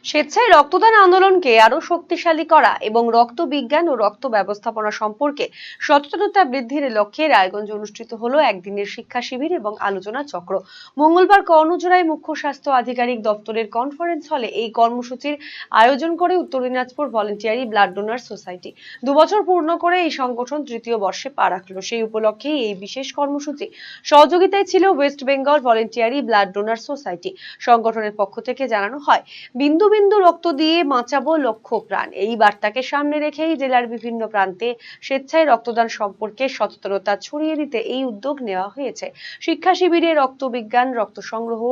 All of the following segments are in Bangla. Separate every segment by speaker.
Speaker 1: স্বেচ্ছায় রক্তদান আন্দোলনকে আরো শক্তিশালী করা এবং রক্ত বিজ্ঞান ও রক্ত ব্যবস্থাপনা সম্পর্কে সচেতনতা বৃদ্ধির লক্ষ্যে রায়গঞ্জে অনুষ্ঠিত হলো একদিনের শিক্ষা শিবির এবং আলোচনা চক্র। মঙ্গলবার কর্ণজোড়ায় মুখ্য স্বাস্থ্য আধিকারিক দপ্তরের কনফারেন্স হলে এই কর্মসূচির আয়োজন করে Uttar Dinajpur voluntary blood donor society. 2 বছর পূর্ণ করে এই সংগঠন তৃতীয় বর্ষে পা রাখলো। সেই উপলক্ষে এই বিশেষ কর্মসূচি সহযোগিতায় ছিল West Bengal voluntary blood donor society. সংগঠনের পক্ষ থেকে জানানো হয়, বিন্দু বিন্দু রক্ত দিয়ে বাঁচাবো লক্ষ প্রাণ, এই বার্তাকে সামনে রেখেই জেলার বিভিন্ন প্রান্তে স্বেচ্ছায় রক্তদান সম্পর্কে সচেতনতা ছড়িয়ে দিতে এই উদ্যোগ নেওয়া হয়েছে। শিক্ষা শিবিরে রক্তবিজ্ঞান, রক্ত সংগ্রহ,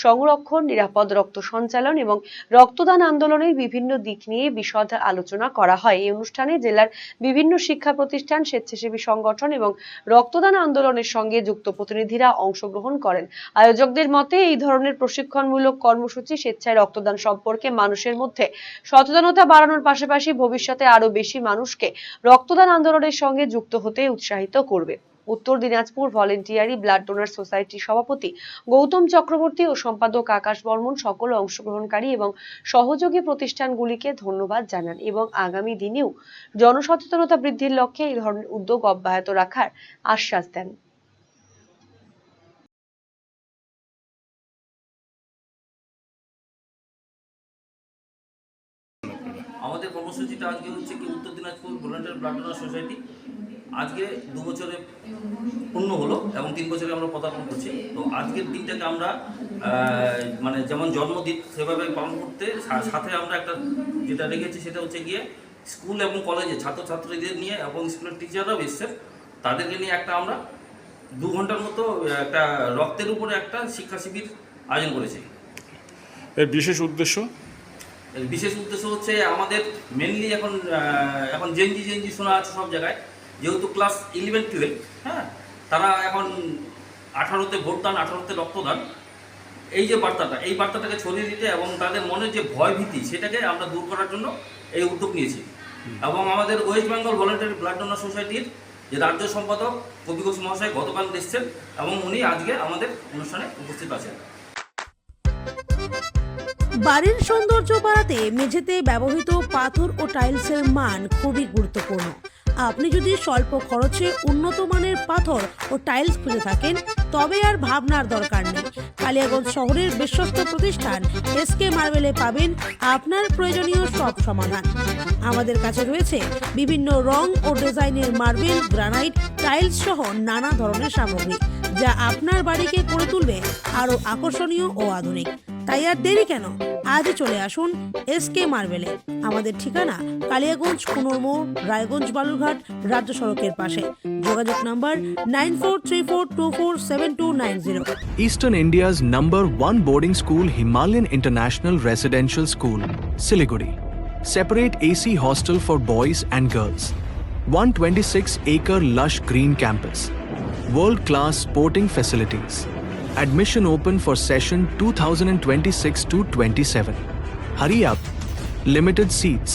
Speaker 1: সংরক্ষণ, নিরাপদ রক্ত সঞ্চালন এবং রক্তদান আন্দোলনের বিভিন্ন দিক নিয়ে বিশদ আলোচনা করা হয়। এই অনুষ্ঠানে জেলার বিভিন্ন শিক্ষা প্রতিষ্ঠান, স্বেচ্ছাসেবী সংগঠন এবং রক্তদান আন্দোলনের সঙ্গে যুক্ত প্রতিনিধিরা অংশগ্রহণ করেন। আয়োজকদের মতে এই ধরনের প্রশিক্ষণমূলক কর্মসূচি স্বেচ্ছায় রক্তদান সম্পর্কে মানুষের মধ্যে সচেতনতা বাড়ানোর পাশাপাশি ভবিষ্যতে আরো বেশি মানুষকে রক্তদান আন্দোলনের সঙ্গে যুক্ত হতে উৎসাহিত করবে। উত্তর দিনাজপুর ভলেন্টিয়ারি ব্লাড ডোনার সোসাইটির সভাপতি গৌতম চক্রবর্তী ও সম্পাদক আকাশ বর্মন সকল অংশগ্রহণকারী এবং সহযোগী প্রতিষ্ঠানগুলিকে ধন্যবাদ জানান এবং আগামী দিনেও জনসচেতনতা বৃদ্ধির লক্ষ্যে এই ধরনের উদ্যোগ অব্যাহত রাখার আশ্বাস দেন।
Speaker 2: আমাদের কর্মসূচিটা আজকে হচ্ছে কি Uttar Dinajpur volunteer blood donor society আজকে 2 বছরে পূর্ণ হলো এবং 3 বছরে আমরা পদার্পণ করছি। তো আজকের দিনটাকে আমরা মানে যেমন জন্মদিন সেভাবে পালন করতে সাথে আমরা একটা যেটা রেখেছি সেটা হচ্ছে গিয়ে স্কুল এবং কলেজে ছাত্রছাত্রীদের নিয়ে এবং স্কুলের টিচাররাও এসছে, তাদেরকে নিয়ে একটা আমরা 2 ঘন্টার মতো একটা রক্তের উপরে একটা শিক্ষা শিবির আয়োজন করেছি।
Speaker 3: এর বিশেষ উদ্দেশ্য
Speaker 2: হচ্ছে আমাদের মেনলি এখন জেনজি শোনা আছে সব জায়গায়, যেহেতু ক্লাস 11-12, হ্যাঁ, তারা এখন 18তে ভোটদান, 18তে রক্তদান, এই যে এই বার্তাটাকে ছড়িয়ে দিতে এবং তাদের মনের যে ভয় ভীতি সেটাকে আমরা দূর করার জন্য এই উদ্যোগ নিয়েছি। এবং আমাদের West Bengal voluntary blood donor সোসাইটির যে রাজ্য সম্পাদক কবি ঘোষ মহাশয় গতকাল এসেছেন এবং উনি আজকে আমাদের অনুষ্ঠানে উপস্থিত আছেন।
Speaker 4: বাড়ির সৌন্দর্য বাড়াতে মেঝেতে ব্যবহৃত পাথর ও টাইলসের মান খুবই গুরুত্বপূর্ণ। আপনি যদি স্বল্প খরচে উন্নত মানের পাথর ও টাইলস খুঁজে থাকেন তবে আর ভাবনার দরকার নেই। কালিয়াগঞ্জ শহরের বিশ্বস্ত প্রতিষ্ঠান এসকে মার্বেলে পাবেন আপনার প্রয়োজনীয় সব সমাধান। আমাদের কাছে রয়েছে বিভিন্ন রং ও ডিজাইনের মার্বেল, গ্রানাইট, টাইলস সহ নানা ধরনের সামগ্রী, যা আপনার বাড়িকে করে তুলবে আরো আকর্ষণীয় ও আধুনিক। তাই আর দেরি কেন, আজই চলে আসুন এসকে মার্বেলে। আমাদের ঠিকানা কালিয়াগঞ্জ কুনোরমোড়, রায়গঞ্জ বালুরঘাট রাজ্য সড়কের পাশে। যোগাযোগ number 9434247290।
Speaker 5: Eastern India's #1 boarding school, Himalayan International Residential School, Siliguri. Separate AC hostel for boys and girls. 126-acre lush green campus. World-class sporting facilities. Admission open for session 2026-27. Hurry up. Limited seats.